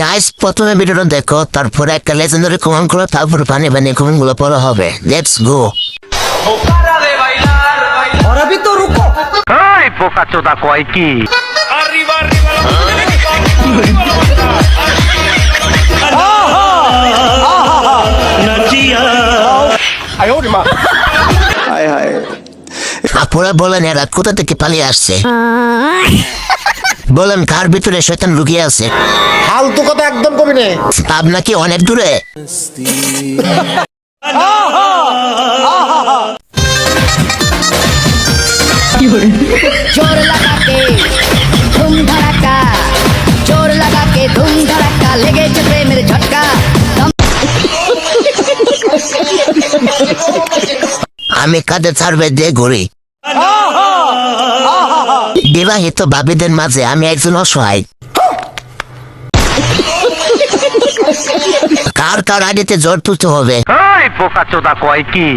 Guys প্রথমে ভিডিওটা দেখো, তারপরে একটা লেজেন্ডারি কমেন্ট করো, তারপরে পানি পানি কমেন্ট গুলো পড়া হবে। Let's go. और अभी तो रुको। এই বোকাচোদা কয় কি? আপনারা বলেন এরা কোথা থেকে পালিয়ে আসছে? বলেন কার ভিতরে শয়তান লুকিয়ে আছে? ফালতু কথা একদম কবি নে। আপনাকে অনেক দূরে। जोर लगा के धूम धड़ाका, जोर लगा के धूम धड़ाका, लेगे चक्रे मेरे झटका। আমি কাঁধে ছাড়বে দিয়ে ঘুরি। বিবাহিত ভাবিদের মাঝে আমি একজন অসহায়। কার কার আইডিতে জ্বর তুলতে হবে? এই বোকাচোদা কয় কি?